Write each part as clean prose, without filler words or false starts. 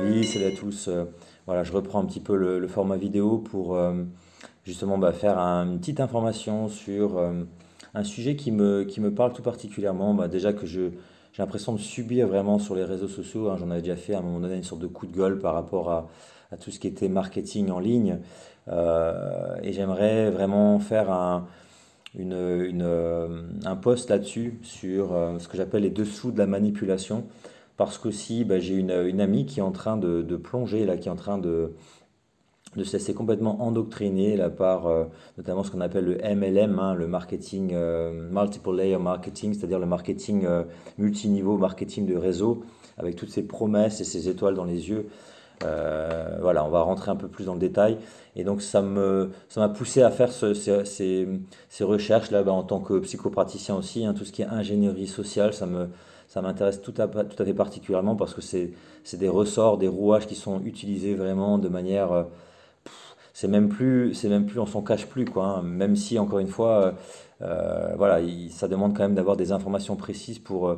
Salut, salut à tous. Voilà, je reprends un petit peu le format vidéo pour justement faire une petite information sur un sujet qui me parle tout particulièrement. Déjà que j'ai l'impression de subir vraiment sur les réseaux sociaux, hein. J'en avais déjà fait à un moment donné une sorte de coup de gueule par rapport à tout ce qui était marketing en ligne. Et j'aimerais vraiment faire un post là-dessus sur ce que j'appelle les dessous de la manipulation. Parce qu'aussi, j'ai une amie qui est en train de plonger, là, qui est en train de se laisser complètement endoctriner là, par notamment ce qu'on appelle le MLM, hein, le marketing, multiple layer marketing, c'est-à-dire le marketing multiniveau, marketing de réseau, avec toutes ces promesses et ces étoiles dans les yeux. Voilà, on va rentrer un peu plus dans le détail. Et donc, ça m'a poussé à faire ces recherches là, en tant que psychopraticien aussi, hein, tout ce qui est ingénierie sociale, ça m'intéresse tout à fait particulièrement parce que c'est des ressorts, des rouages qui sont utilisés vraiment de manière, on s'en cache plus, quoi, hein. Même si, encore une fois, voilà, ça demande quand même d'avoir des informations précises pour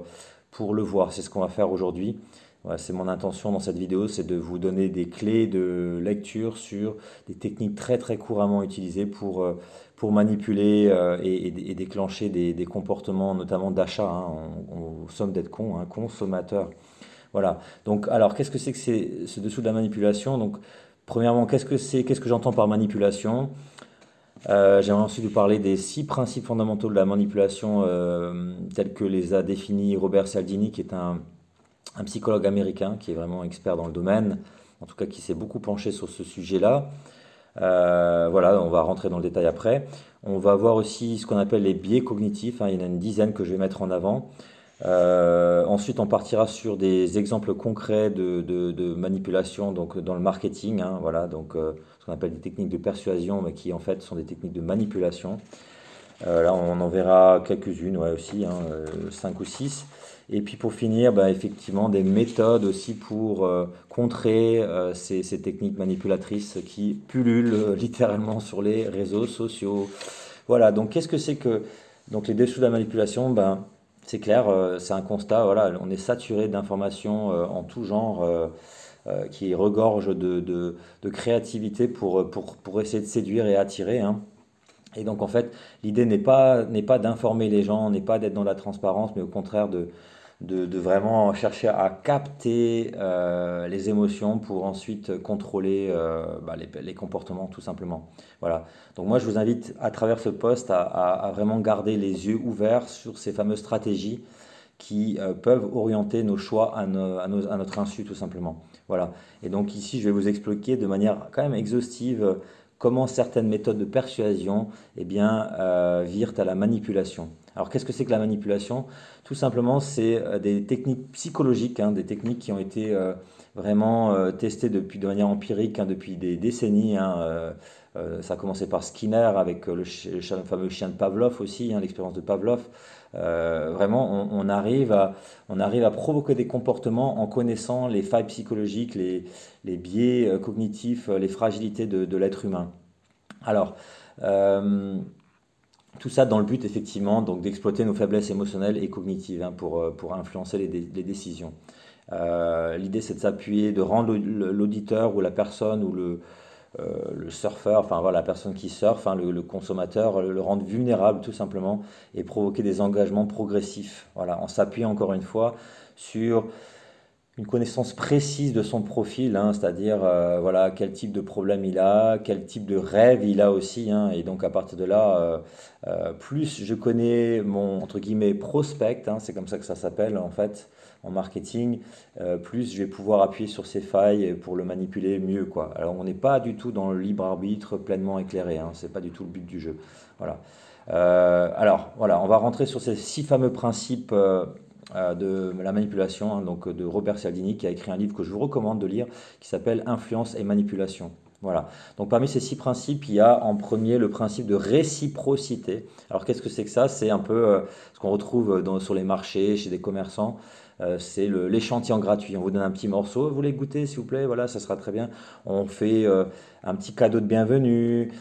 le voir. C'est ce qu'on va faire aujourd'hui. Voilà, c'est mon intention dans cette vidéo, c'est de vous donner des clés de lecture sur des techniques très très couramment utilisées pour manipuler et déclencher des comportements, notamment d'achat, hein. On somme d'être con, hein, consommateur. Voilà. Donc, alors, qu'est-ce que c'est ce dessous de la manipulation? Donc, premièrement, qu'est-ce que j'entends par manipulation? J'aimerais ensuite vous parler des 6 principes fondamentaux de la manipulation tels que les a définis Robert Cialdini, qui est un psychologue américain qui est vraiment expert dans le domaine, en tout cas qui s'est beaucoup penché sur ce sujet-là. Voilà, on va rentrer dans le détail après. On va voir aussi ce qu'on appelle les biais cognitifs, hein. Il y en a une dizaine que je vais mettre en avant. Ensuite, on partira sur des exemples concrets de manipulation donc dans le marketing, hein, voilà, donc ce qu'on appelle des techniques de persuasion, mais qui en fait sont des techniques de manipulation. Là, on en verra quelques-unes, ouais, aussi, hein, 5 ou 6. Et puis pour finir, effectivement, des méthodes aussi pour contrer ces techniques manipulatrices qui pullulent littéralement sur les réseaux sociaux. Voilà, donc qu'est-ce que c'est que donc les dessous de la manipulation? C'est clair, c'est un constat. Voilà, on est saturé d'informations en tout genre qui regorgent de créativité pour essayer de séduire et attirer, hein. Et donc en fait, l'idée n'est pas d'informer les gens, n'est pas d'être dans la transparence, mais au contraire de vraiment chercher à capter les émotions pour ensuite contrôler les comportements tout simplement. Voilà. Donc moi je vous invite à travers ce post à vraiment garder les yeux ouverts sur ces fameuses stratégies qui peuvent orienter nos choix à notre insu tout simplement. Voilà. Et donc ici je vais vous expliquer de manière quand même exhaustive comment certaines méthodes de persuasion virent à la manipulation. Alors qu'est-ce que c'est que la manipulation? Tout simplement, c'est des techniques psychologiques, hein, des techniques qui ont été vraiment testées de manière empirique, hein, depuis des décennies, hein. Ça a commencé par Skinner avec le fameux chien de Pavlov aussi, hein, l'expérience de Pavlov. Vraiment, on arrive à provoquer des comportements en connaissant les failles psychologiques, les biais cognitifs, les fragilités de l'être humain. Alors, euh, tout ça dans le but effectivement donc d'exploiter nos faiblesses émotionnelles et cognitives, hein, pour influencer les décisions. L'idée c'est de s'appuyer, de rendre l'auditeur ou la personne ou le surfeur, enfin voilà, la personne qui surfe, hein, le consommateur, le rendre vulnérable tout simplement et provoquer des engagements progressifs. Voilà, en s'appuyant encore une fois sur une connaissance précise de son profil, hein, c'est-à-dire voilà quel type de problème il a, quel type de rêve il a aussi, hein. Et donc à partir de là, plus je connais mon entre guillemets prospect, hein, c'est comme ça que ça s'appelle en fait en marketing, plus je vais pouvoir appuyer sur ses failles pour le manipuler mieux, quoi. Alors on n'est pas du tout dans le libre arbitre pleinement éclairé, hein, c'est pas du tout le but du jeu. Voilà. Alors voilà, on va rentrer sur ces 6 fameux principes de la manipulation, hein, donc de Robert Cialdini, qui a écrit un livre que je vous recommande de lire, qui s'appelle Influence et manipulation. Voilà. Donc parmi ces 6 principes, il y a en premier le principe de réciprocité. Alors qu'est-ce que c'est que ça? C'est un peu ce qu'on retrouve sur les marchés, chez des commerçants. C'est l'échantillon gratuit. On vous donne un petit morceau, vous voulez goûter s'il vous plaît? Voilà, ça sera très bien. On fait un petit cadeau de bienvenue.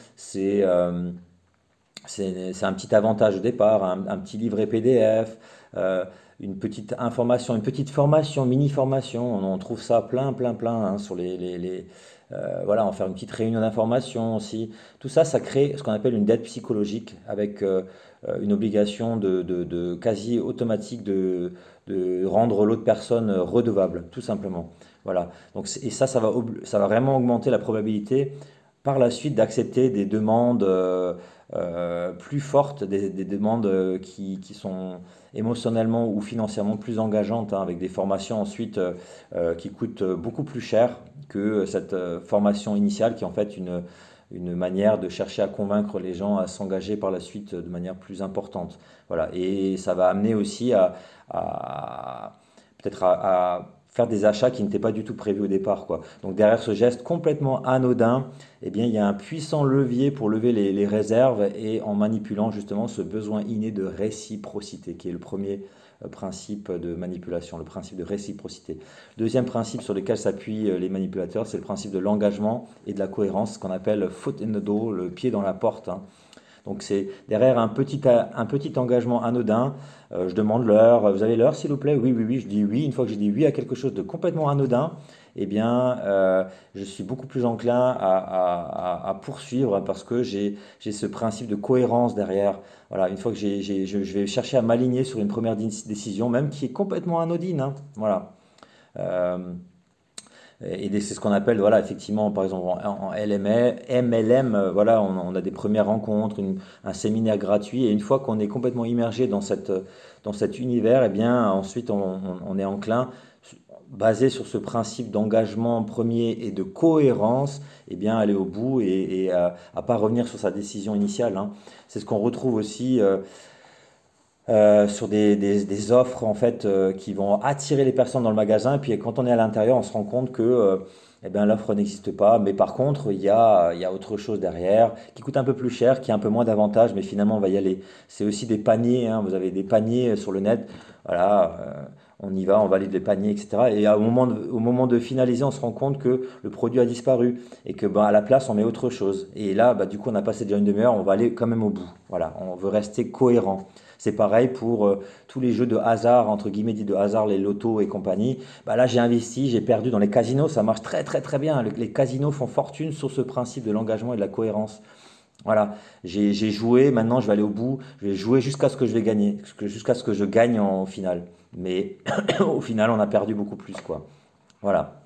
C'est un petit avantage au départ, un petit livret PDF, euh, une petite information, une petite formation, mini-formation. On trouve ça plein hein, sur voilà, en faire une petite réunion d'information aussi. Tout ça, ça crée ce qu'on appelle une dette psychologique avec une obligation de quasi automatique de rendre l'autre personne redevable, tout simplement. Voilà. Donc, et ça va vraiment augmenter la probabilité par la suite d'accepter des demandes plus fortes, des demandes qui sont émotionnellement ou financièrement plus engageantes, hein, avec des formations ensuite qui coûtent beaucoup plus cher que cette formation initiale qui est en fait une manière de chercher à convaincre les gens à s'engager par la suite de manière plus importante. Voilà. Et ça va amener aussi à peut-être à faire des achats qui n'étaient pas du tout prévus au départ, quoi. Donc derrière ce geste complètement anodin, eh bien, il y a un puissant levier pour lever les réserves et en manipulant justement ce besoin inné de réciprocité, qui est le premier principe de manipulation, le principe de réciprocité. Deuxième principe sur lequel s'appuient les manipulateurs, c'est le principe de l'engagement et de la cohérence, ce qu'on appelle foot in the door, le pied dans la porte, hein. Donc c'est derrière un petit engagement anodin. Je demande l'heure. Vous avez l'heure, s'il vous plaît? Oui, oui, oui. Je dis oui. Une fois que j'ai dit oui à quelque chose de complètement anodin, eh bien, je suis beaucoup plus enclin à poursuivre parce que j'ai ce principe de cohérence derrière. Voilà, une fois que je vais chercher à m'aligner sur une première décision, même qui est complètement anodine, hein. Voilà. Euh, et c'est ce qu'on appelle, voilà, effectivement, par exemple, en LMA, MLM, voilà, on a des premières rencontres, un séminaire gratuit, et une fois qu'on est complètement immergé dans cet univers, eh bien, ensuite, on est enclin, basé sur ce principe d'engagement premier et de cohérence, eh bien, aller au bout et à pas revenir sur sa décision initiale, hein. C'est ce qu'on retrouve aussi sur des offres en fait qui vont attirer les personnes dans le magasin. Et puis quand on est à l'intérieur, on se rend compte que eh ben, l'offre n'existe pas. Mais par contre, il y a autre chose derrière qui coûte un peu plus cher, qui a un peu moins d'avantages, mais finalement on va y aller. C'est aussi des paniers, hein. Vous avez des paniers sur le net. Voilà. On y va, on valide les paniers, etc. Et au moment de finaliser, on se rend compte que le produit a disparu et que ben, à la place, on met autre chose. Et là, bah, du coup, on a passé déjà une demi-heure, on va aller quand même au bout. Voilà, on veut rester cohérent. C'est pareil pour tous les jeux de hasard, entre guillemets dit de hasard, les lotos et compagnie. Bah là, j'ai investi, j'ai perdu dans les casinos, ça marche très bien. Les casinos font fortune sur ce principe de l'engagement et de la cohérence. Voilà, j'ai joué, maintenant je vais aller au bout, je vais jouer jusqu'à ce que je vais gagner, jusqu'à ce que je gagne en finale. Mais au final, on a perdu beaucoup plus, quoi. Voilà.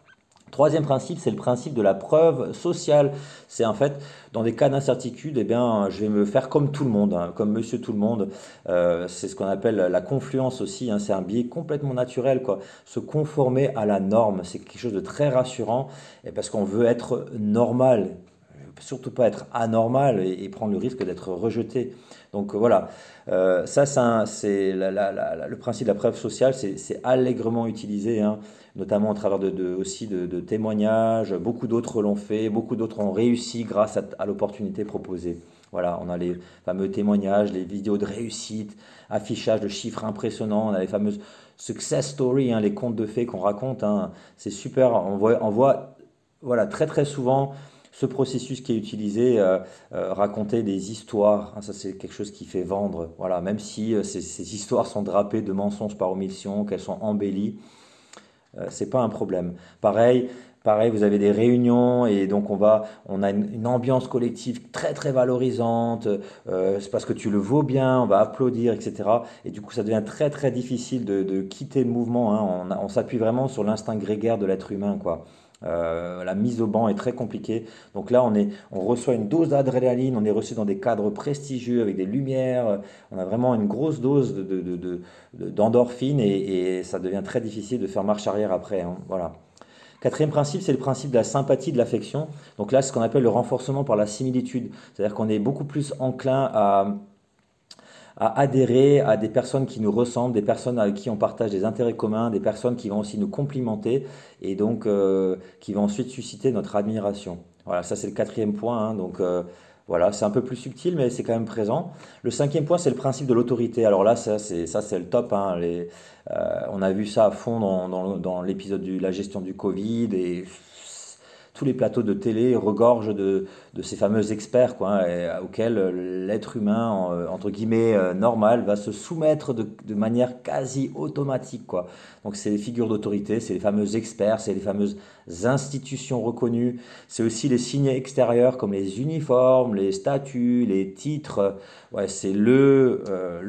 Troisième principe, c'est le principe de la preuve sociale. C'est en fait, dans des cas d'incertitude, eh bien, je vais me faire comme tout le monde, hein, comme monsieur tout le monde. C'est ce qu'on appelle la confluence aussi, hein, c'est un biais complètement naturel, quoi. Se conformer à la norme, c'est quelque chose de très rassurant, et parce qu'on veut être normal, surtout pas être anormal et prendre le risque d'être rejeté. Donc voilà, ça c'est le principe de la preuve sociale, c'est allègrement utilisé, hein, notamment au travers aussi de témoignages. Beaucoup d'autres l'ont fait, beaucoup d'autres ont réussi grâce à l'opportunité proposée. Voilà, on a les fameux témoignages, les vidéos de réussite, affichage de chiffres impressionnants, on a les fameuses success stories, hein, les contes de fées qu'on raconte, hein. C'est super, on voit voilà, très souvent ce processus qui est utilisé, raconter des histoires, hein, ça c'est quelque chose qui fait vendre. Voilà, même si ces histoires sont drapées de mensonges par omission, qu'elles sont embellies, c'est pas un problème. Pareil, vous avez des réunions et donc on a une ambiance collective très valorisante. C'est parce que tu le vaux bien, on va applaudir, etc. Et du coup, ça devient très difficile de quitter le mouvement, hein. On s'appuie vraiment sur l'instinct grégaire de l'être humain, quoi. La mise au banc est très compliquée. Donc là, on reçoit une dose d'adrénaline, on est reçu dans des cadres prestigieux avec des lumières. On a vraiment une grosse dose d'endorphine et ça devient très difficile de faire marche arrière après, hein. Voilà. Quatrième principe, c'est le principe de la sympathie, de l'affection. Donc là, c'est ce qu'on appelle le renforcement par la similitude. C'est-à-dire qu'on est beaucoup plus enclin à adhérer à des personnes qui nous ressemblent, des personnes avec qui on partage des intérêts communs, des personnes qui vont aussi nous complimenter et donc qui vont ensuite susciter notre admiration. Voilà, ça c'est le quatrième point, hein. Donc voilà, c'est un peu plus subtil, mais c'est quand même présent. Le cinquième point, c'est le principe de l'autorité. Alors là, ça c'est le top, hein. On a vu ça à fond dans l'épisode de la gestion du Covid et tous les plateaux de télé regorgent de ces fameux experts, quoi, hein, auxquels l'être humain, entre guillemets, normal, va se soumettre de manière quasi automatique, quoi. Donc c'est les figures d'autorité, c'est les fameux experts, c'est les fameuses institutions reconnues, c'est aussi les signes extérieurs comme les uniformes, les statuts, les titres. Ouais, c'est le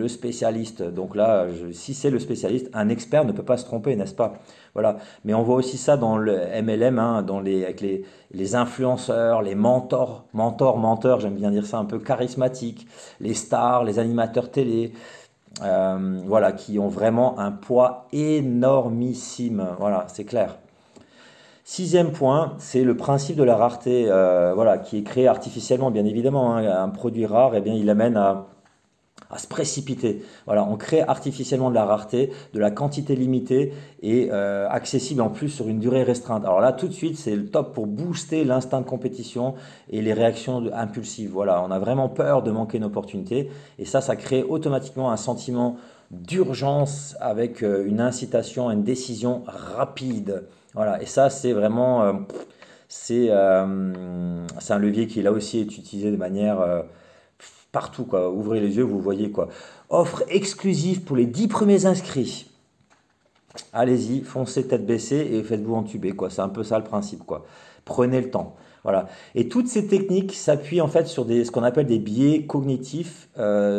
spécialiste. Donc là, si c'est le spécialiste, un expert ne peut pas se tromper, n'est-ce pas? Voilà. Mais on voit aussi ça dans le MLM, hein, avec les influenceurs, les menteurs, j'aime bien dire ça, un peu charismatiques, les stars, les animateurs télé, voilà, qui ont vraiment un poids énormissime. Voilà, c'est clair. Sixième point, c'est le principe de la rareté, voilà, qui est créé artificiellement, bien évidemment, hein. Un produit rare, eh bien, il amène à se précipiter. Voilà, on crée artificiellement de la rareté, de la quantité limitée et accessible en plus sur une durée restreinte. Alors là, tout de suite, c'est le top pour booster l'instinct de compétition et les réactions impulsives. Voilà, on a vraiment peur de manquer une opportunité et ça crée automatiquement un sentiment d'urgence avec une incitation à une décision rapide. Voilà, et ça, c'est vraiment, c'est un levier qui là aussi est utilisé de manière partout, quoi. Ouvrez les yeux, vous voyez, quoi. Offre exclusive pour les 10 premiers inscrits. Allez-y, foncez tête baissée et faites-vous entuber, quoi. C'est un peu ça le principe, quoi. Prenez le temps. Voilà. Et toutes ces techniques s'appuient en fait sur ce qu'on appelle des biais cognitifs,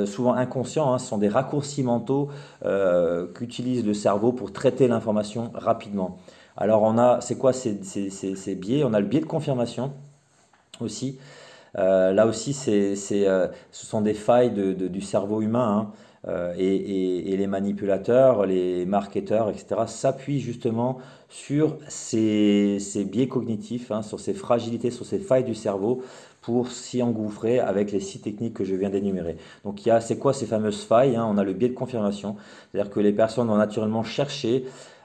souvent inconscients, hein. Ce sont des raccourcis mentaux qu'utilise le cerveau pour traiter l'information rapidement. Alors c'est quoi ces biais? On a le biais de confirmation aussi. Là aussi, ce sont des failles du cerveau humain, hein, et les manipulateurs, les marketeurs, etc., s'appuient justement sur ces biais cognitifs, hein, sur ces fragilités, sur ces failles du cerveau pour s'y engouffrer avec les 6 techniques que je viens d'énumérer. Donc, c'est quoi ces fameuses failles, hein? On a le biais de confirmation, c'est-à-dire que les personnes vont naturellement chercher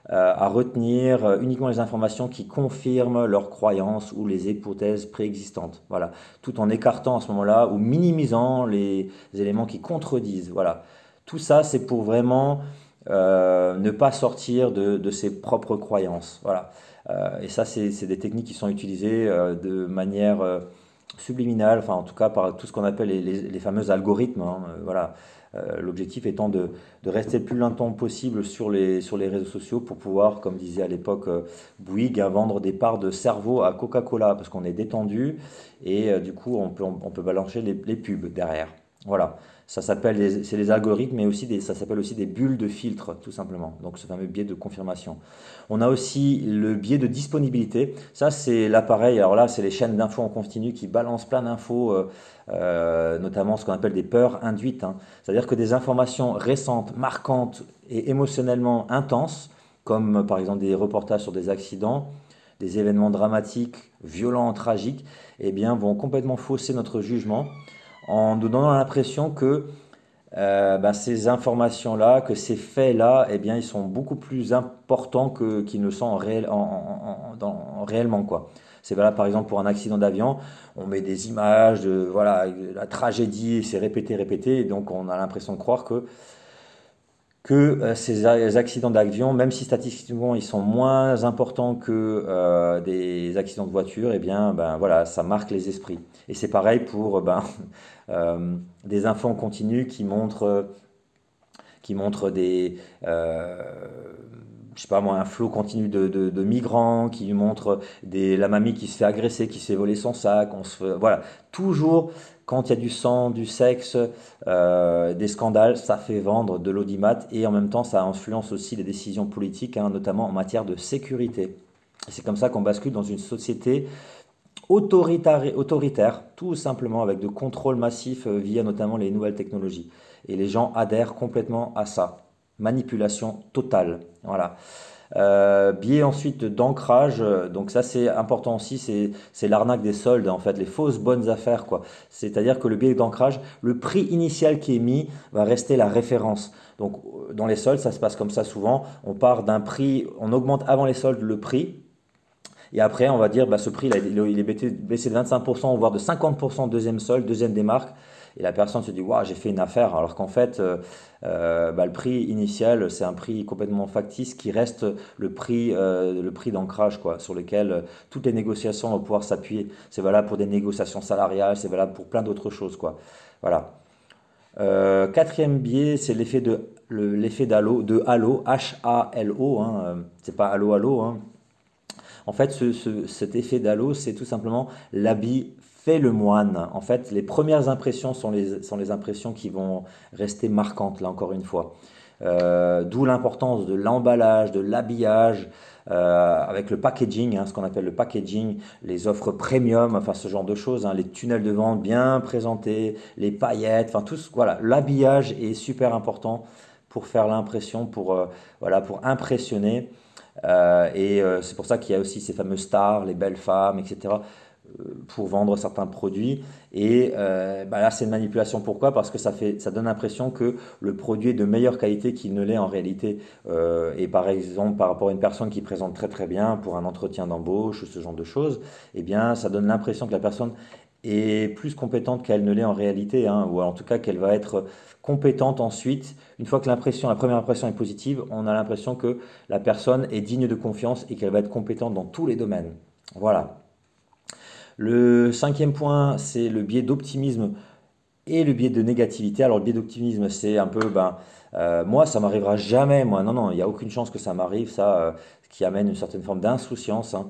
à retenir uniquement les informations qui confirment leurs croyances ou les hypothèses préexistantes. Voilà, tout en écartant à ce moment-là ou minimisant les éléments qui contredisent. Voilà, tout ça c'est pour vraiment ne pas sortir de ses propres croyances. Voilà, et ça c'est des techniques qui sont utilisées de manière subliminale, enfin en tout cas par tout ce qu'on appelle les fameux algorithmes, hein, voilà. L'objectif étant de rester le plus longtemps possible sur les réseaux sociaux pour pouvoir, comme disait à l'époque Bouygues, vendre des parts de cerveau à Coca-Cola parce qu'on est détendu et du coup on peut balancer les pubs derrière. Voilà, c'est les algorithmes, mais aussi ça s'appelle aussi des bulles de filtre, tout simplement. Donc ce fameux biais de confirmation. On a aussi le biais de disponibilité. Ça, c'est l'appareil. Alors là, c'est les chaînes d'infos en continu qui balancent plein d'infos, notamment ce qu'on appelle des peurs induites, hein. C'est-à-dire que des informations récentes, marquantes et émotionnellement intenses, comme par exemple des reportages sur des accidents, des événements dramatiques, violents, tragiques, eh bien, vont complètement fausser notre jugement en nous donnant l'impression que ces informations-là, que ces faits-là, eh bien, ils sont beaucoup plus importants qu'ils ne sont réellement, quoi. C'est voilà, par exemple pour un accident d'avion, on met des images de voilà, la tragédie, c'est répété, répété, et donc on a l'impression de croire que ces accidents d'avion, même si statistiquement ils sont moins importants que des accidents de voiture, eh bien, voilà, ça marque les esprits. Et c'est pareil pour des infos en continu qui montrent je sais pas moi, un flot continu de migrants, qui montre la mamie qui se fait agresser, qui se fait voler son sac, voilà, toujours quand il y a du sang, du sexe, des scandales, ça fait vendre de l'audimat et en même temps ça influence aussi les décisions politiques, hein, notamment en matière de sécurité. Et c'est comme ça qu'on bascule dans une société autoritaire, tout simplement avec de contrôles massifs via notamment les nouvelles technologies. Et les gens adhèrent complètement à ça. Manipulation totale. Voilà. Biais ensuite d'ancrage, donc ça c'est important aussi, c'est l'arnaque des soldes en fait, les fausses bonnes affaires quoi. C'est-à-dire que le biais d'ancrage, le prix initial qui est mis va rester la référence. Donc dans les soldes, ça se passe comme ça souvent, on part d'un prix, on augmente avant les soldes le prix. Et après, on va dire, ce prix, il est baissé de 25%, voire de 50% deuxième solde, deuxième démarque. et la personne se dit waouh, j'ai fait une affaire, alors qu'en fait bah, le prix initial c'est un prix complètement factice qui reste le prix d'ancrage quoi, sur lequel toutes les négociations vont pouvoir s'appuyer. C'est valable pour des négociations salariales, c'est valable pour plein d'autres choses quoi. Voilà. Quatrième biais, c'est l'effet d'halo, de halo, H-A-L-O, hein, c'est pas halo halo, hein. En fait, cet effet d'halo, c'est tout simplement l'habit fait le moine. En fait, les premières impressions sont les impressions qui vont rester marquantes, là encore une fois. D'où l'importance de l'emballage, de l'habillage, avec le packaging, hein, ce qu'on appelle le packaging, les offres premium, enfin ce genre de choses, hein, les tunnels de vente bien présentés, les paillettes, enfin tout, voilà, l'habillage est super important pour faire l'impression, voilà, pour impressionner. C'est pour ça qu'il y a aussi ces fameuses stars, les belles femmes, etc., pour vendre certains produits. Bah là, c'est une manipulation. Pourquoi? Parce que ça donne l'impression que le produit est de meilleure qualité qu'il ne l'est en réalité. Et par exemple, par rapport à une personne qui présente très très bien pour un entretien d'embauche ou ce genre de choses, eh bien, ça donne l'impression que la personne est plus compétente qu'elle ne l'est en réalité, hein, ou en tout cas qu'elle va être compétente ensuite. Une fois que la première impression est positive, on a l'impression que la personne est digne de confiance et qu'elle va être compétente dans tous les domaines. Voilà. Le cinquième point, c'est le biais d'optimisme et le biais de négativité. Alors le biais d'optimisme, c'est un peu, moi, ça m'arrivera jamais, moi, non, non, il n'y a aucune chance que ça m'arrive, ça, ce qui amène une certaine forme d'insouciance, hein.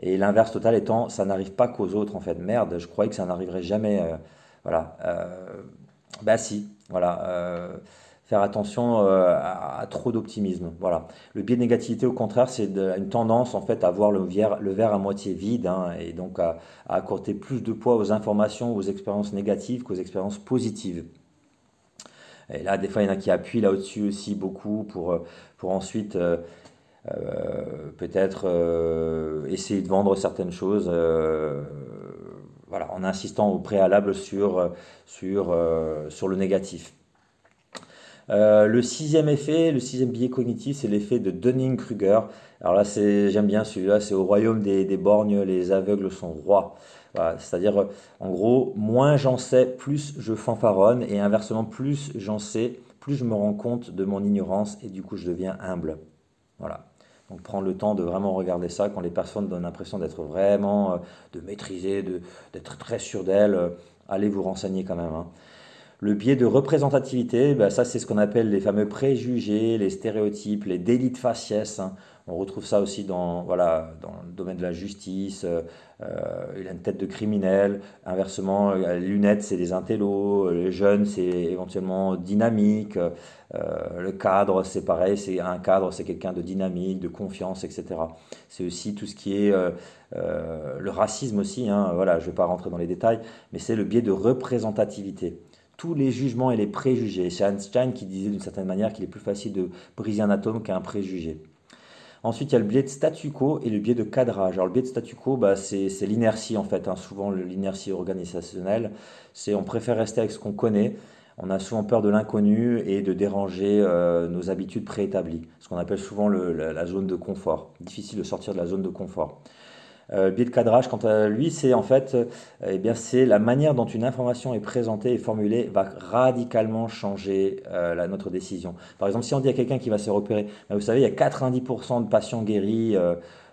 Et l'inverse total étant, ça n'arrive pas qu'aux autres, en fait. Merde, je croyais que ça n'arriverait jamais. Voilà. Bah si, voilà. Faire attention à trop d'optimisme. Voilà. Le biais de négativité, au contraire, c'est une tendance en fait à voir le verre à moitié vide, hein, et donc à accorder plus de poids aux informations, aux expériences négatives qu'aux expériences positives. Et là, des fois, il y en a qui appuient là-dessus aussi beaucoup pour ensuite peut-être essayer de vendre certaines choses, voilà, en insistant au préalable sur le négatif. Le sixième effet, le sixième biais cognitif, c'est l'effet de Dunning-Kruger. Alors là, j'aime bien celui-là, c'est au royaume des borgnes, les aveugles sont rois. Voilà, c'est-à-dire, en gros, moins j'en sais, plus je fanfaronne, et inversement, plus j'en sais, plus je me rends compte de mon ignorance, et du coup, je deviens humble. Voilà. Donc, prendre le temps de vraiment regarder ça, quand les personnes donnent l'impression d'être vraiment, de maîtriser, d'être très sûr d'elles, allez vous renseigner quand même, hein. Le biais de représentativité, ben ça c'est ce qu'on appelle les fameux préjugés, les stéréotypes, les délits de faciès, hein. On retrouve ça aussi voilà, dans le domaine de la justice. Il a une tête de criminel. Inversement, les lunettes, c'est des intellos. Les jeunes, c'est éventuellement dynamique. Le cadre, c'est pareil. C'est un cadre, c'est quelqu'un de dynamique, de confiance, etc. C'est aussi tout ce qui est le racisme aussi, hein. Voilà, je ne vais pas rentrer dans les détails, mais c'est le biais de représentativité. Tous les jugements et les préjugés. C'est Einstein qui disait d'une certaine manière qu'il est plus facile de briser un atome qu'un préjugé. Ensuite, il y a le biais de statu quo et le biais de cadrage. Alors, le biais de statu quo, c'est l'inertie en fait, hein. Souvent, l'inertie organisationnelle, c'est on préfère rester avec ce qu'on connaît. On a souvent peur de l'inconnu et de déranger nos habitudes préétablies. Ce qu'on appelle souvent la zone de confort. Difficile de sortir de la zone de confort. Le biais de cadrage, quant à lui, c'est en fait, eh bien, c'est la manière dont une information est présentée et formulée va radicalement changer notre décision. Par exemple, si on dit à quelqu'un qui va se faire opérer, vous savez, il y a 90% de patients guéris,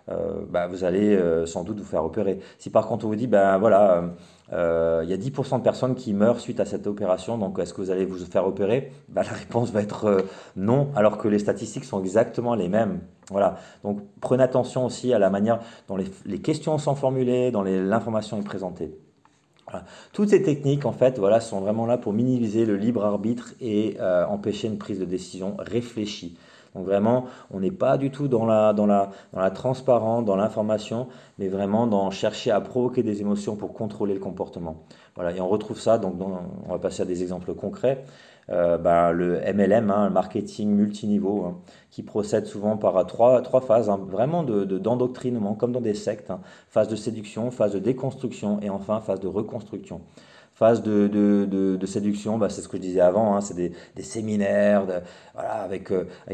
vous allez sans doute vous faire opérer. Si par contre on vous dit, ben voilà, il y a 10% de personnes qui meurent suite à cette opération, donc est-ce que vous allez vous faire opérer? La réponse va être non, alors que les statistiques sont exactement les mêmes. Voilà, donc prenez attention aussi à la manière dont les questions sont formulées, dont l'information est présentée. Voilà. Toutes ces techniques, en fait, voilà, sont vraiment là pour minimiser le libre arbitre et empêcher une prise de décision réfléchie. Donc vraiment, on n'est pas du tout dans la transparence, dans l'information, mais vraiment dans chercher à provoquer des émotions pour contrôler le comportement. Voilà, et on retrouve ça, donc on va passer à des exemples concrets. Le MLM, hein, le marketing multiniveau, hein, qui procède souvent par trois phases, hein, vraiment d'endoctrinement, comme dans des sectes, hein. Phase de séduction, phase de déconstruction et enfin phase de reconstruction. Phase de séduction, c'est ce que je disais avant, hein, c'est des séminaires voilà, avec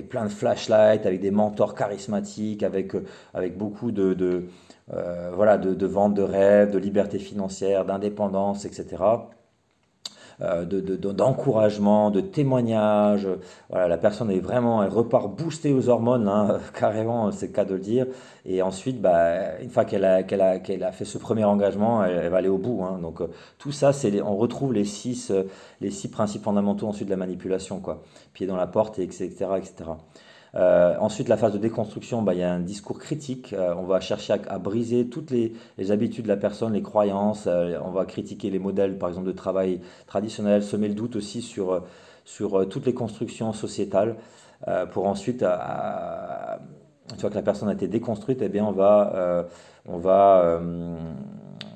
plein de flashlights, avec des mentors charismatiques, avec beaucoup voilà, de vente de rêves, de liberté financière, d'indépendance, etc. d'encouragement, de témoignage. Voilà, la personne est vraiment, elle repart boostée aux hormones, hein, carrément, c'est le cas de le dire. Et ensuite, bah, une fois qu'elle a fait ce premier engagement, elle va aller au bout, hein. Donc tout ça, on retrouve les six principes fondamentaux ensuite de la manipulation, quoi. Pied dans la porte, etc., etc. Ensuite, la phase de déconstruction, bah, il y a un discours critique. On va chercher à briser toutes les habitudes de la personne, les croyances. On va critiquer les modèles, par exemple, de travail traditionnels, semer le doute aussi sur toutes les constructions sociétales, pour ensuite, une fois que la personne a été déconstruite, eh bien, on va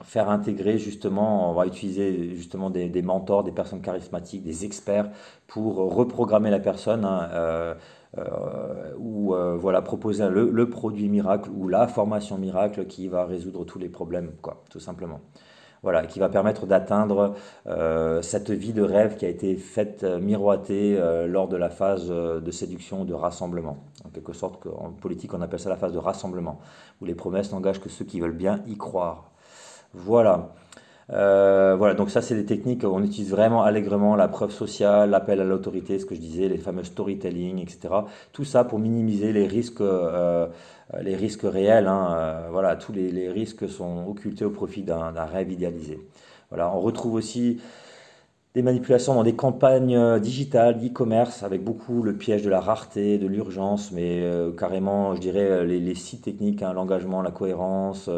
faire intégrer justement, on va utiliser justement des mentors, des personnes charismatiques, des experts pour reprogrammer la personne, hein, ou voilà, proposer le produit miracle ou la formation miracle qui va résoudre tous les problèmes, quoi, tout simplement. Voilà, et qui va permettre d'atteindre cette vie de rêve qui a été faite, miroiter lors de la phase de séduction, de rassemblement. En quelque sorte, en politique, on appelle ça la phase de rassemblement, où les promesses n'engagent que ceux qui veulent bien y croire. Voilà. Voilà, donc ça c'est des techniques, on utilise vraiment allègrement la preuve sociale, l'appel à l'autorité, ce que je disais, les fameux storytelling, etc. Tout ça pour minimiser les risques réels, hein, voilà, tous les risques sont occultés au profit d'un rêve idéalisé. Voilà, on retrouve aussi des manipulations dans des campagnes digitales, d'e-commerce, avec beaucoup le piège de la rareté, de l'urgence, mais carrément, je dirais, les six techniques, hein, l'engagement, la cohérence,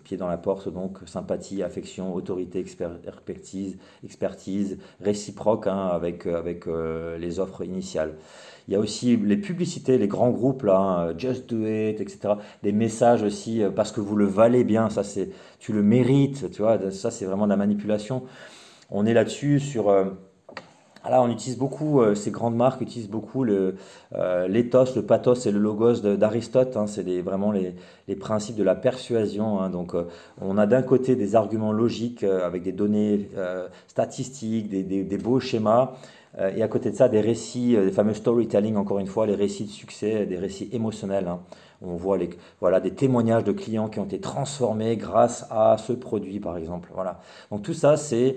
pied dans la porte, donc sympathie, affection, autorité, expertise réciproque, hein, avec les offres initiales. Il y a aussi les publicités, les grands groupes, là, hein, Just Do It, etc. Des messages aussi, parce que vous le valez bien, ça c'est, tu le mérites, tu vois, ça c'est vraiment de la manipulation. On est là-dessus là, on utilise beaucoup, ces grandes marques utilisent beaucoup l'éthos, le pathos et le logos d'Aristote, hein. C'est vraiment les principes de la persuasion, hein. Donc, on a d'un côté des arguments logiques avec des données statistiques, des beaux schémas, et à côté de ça, des récits, des fameux storytelling, encore une fois, les récits de succès, des récits émotionnels, hein. On voit voilà, des témoignages de clients qui ont été transformés grâce à ce produit, par exemple. Voilà. Donc tout ça, c'est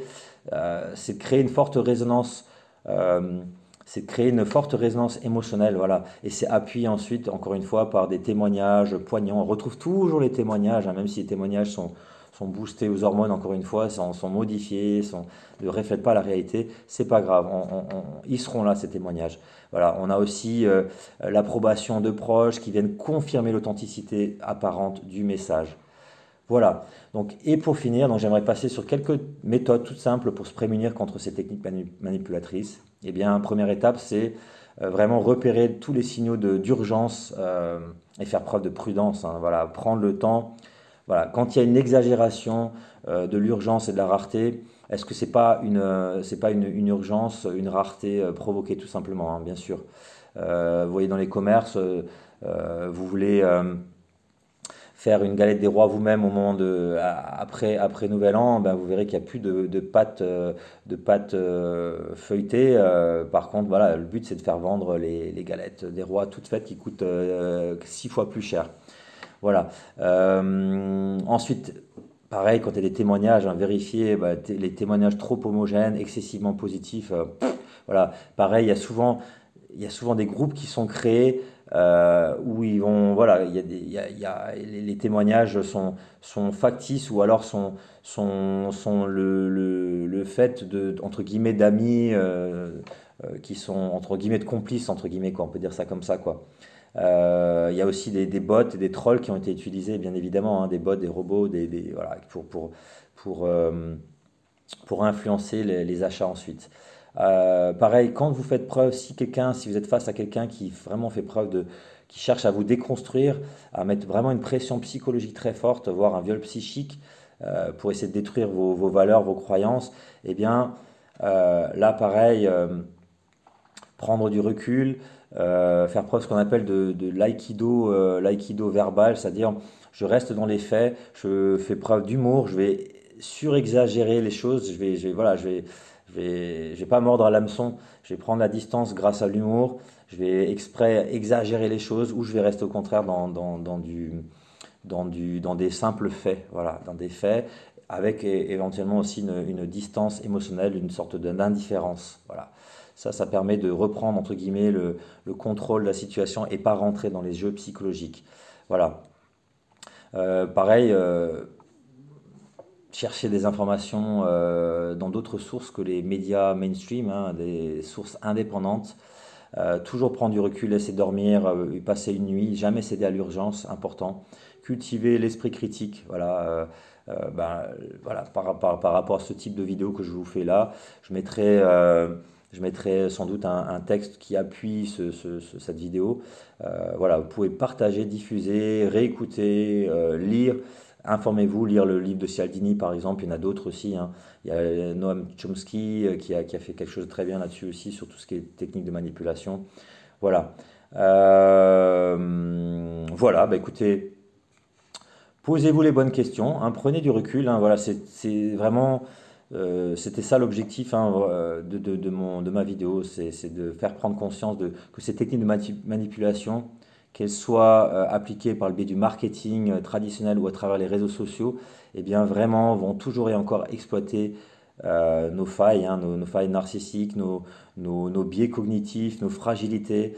de créer une forte résonance, euh, c'est de créer une forte résonance émotionnelle, voilà. Et c'est appuyé ensuite, encore une fois, par des témoignages poignants. On retrouve toujours les témoignages, hein, même si les témoignages sont boostés aux hormones, encore une fois, sont modifiés, ne reflètent pas la réalité. C'est pas grave, ils seront là, ces témoignages. Voilà, on a aussi l'approbation de proches qui viennent confirmer l'authenticité apparente du message. Voilà. Donc, et pour finir, donc j'aimerais passer sur quelques méthodes toutes simples pour se prémunir contre ces techniques manipulatrices. Eh bien, première étape, c'est vraiment repérer tous les signaux d'urgence, et faire preuve de prudence, hein. Voilà, prendre le temps. Voilà, quand il y a une exagération de l'urgence et de la rareté, est-ce que c'est pas une urgence, une rareté provoquée tout simplement, hein, bien sûr. Vous voyez dans les commerces, vous voulez faire une galette des rois vous-même au moment après Nouvel An, ben vous verrez qu'il n'y a plus de pâte feuilletée. Par contre, voilà, le but c'est de faire vendre les galettes des rois toutes faites qui coûtent 6 fois plus cher. Voilà. Ensuite, pareil, quand il y a des témoignages, hein, vérifier bah, les témoignages trop homogènes, excessivement positifs. Voilà. Pareil, il y a souvent des groupes qui sont créés où ils vont, voilà, les témoignages sont factices ou alors sont le fait entre guillemets d'amis qui sont entre guillemets de complices, entre guillemets, quoi, on peut dire ça comme ça, quoi. Il y a aussi des bots et des trolls qui ont été utilisés, bien évidemment, hein, des bots, des robots, voilà, pour, euh, pour influencer les achats ensuite. Pareil, quand vous faites preuve, si vous êtes face à quelqu'un qui vraiment fait preuve qui cherche à vous déconstruire, à mettre vraiment une pression psychologique très forte, voire un viol psychique, pour essayer de détruire vos valeurs, vos croyances, eh bien, là, pareil, prendre du recul, faire preuve de ce qu'on appelle de l'aïkido verbal, c'est-à-dire je reste dans les faits, je fais preuve d'humour, je vais surexagérer les choses, voilà, je vais pas mordre à l'hameçon, je vais prendre la distance grâce à l'humour, je vais exprès exagérer les choses ou je vais rester au contraire dans des simples faits, voilà, dans des faits avec éventuellement aussi une distance émotionnelle, une sorte d'indifférence. Voilà. Ça permet de reprendre, entre guillemets, le contrôle de la situation et pas rentrer dans les jeux psychologiques. Voilà. Pareil, chercher des informations dans d'autres sources que les médias mainstream, hein, des sources indépendantes. Toujours prendre du recul, laisser dormir, passer une nuit, jamais céder à l'urgence, important. Cultiver l'esprit critique, voilà, voilà par rapport à ce type de vidéo que je vous fais là, je mettrai sans doute un texte qui appuie cette vidéo. Voilà, vous pouvez partager, diffuser, réécouter, lire. Informez-vous, lire le livre de Cialdini par exemple, il y en a d'autres aussi, hein. Il y a Noam Chomsky qui a fait quelque chose de très bien là-dessus aussi, sur tout ce qui est technique de manipulation. Voilà. Voilà, bah écoutez, posez-vous les bonnes questions, hein, prenez du recul, hein, voilà, c'est vraiment, c'était ça l'objectif, hein, de ma vidéo, c'est de faire prendre conscience que ces techniques de manipulation, qu'elles soient appliquées par le biais du marketing traditionnel ou à travers les réseaux sociaux, eh bien vraiment vont toujours et encore exploiter nos failles, hein, nos failles narcissiques, nos biais cognitifs, nos fragilités,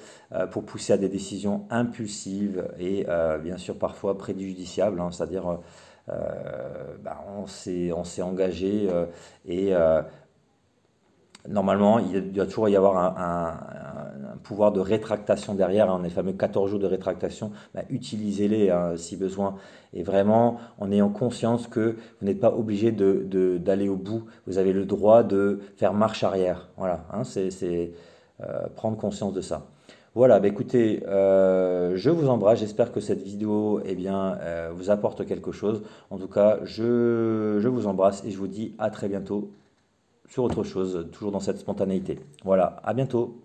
pour pousser à des décisions impulsives et bien sûr parfois préjudiciables, hein, c'est-à-dire on s'est engagé et normalement, il doit toujours y avoir un pouvoir de rétractation derrière, hein, les fameux 14 jours de rétractation. Bah, utilisez-les, hein, si besoin. Et vraiment, en ayant conscience que vous n'êtes pas obligé d'aller au bout. Vous avez le droit de faire marche arrière. Voilà, hein, c'est prendre conscience de ça. Voilà, bah écoutez, je vous embrasse. J'espère que cette vidéo, eh bien, vous apporte quelque chose. En tout cas, je vous embrasse et je vous dis à très bientôt sur autre chose, toujours dans cette spontanéité. Voilà, à bientôt.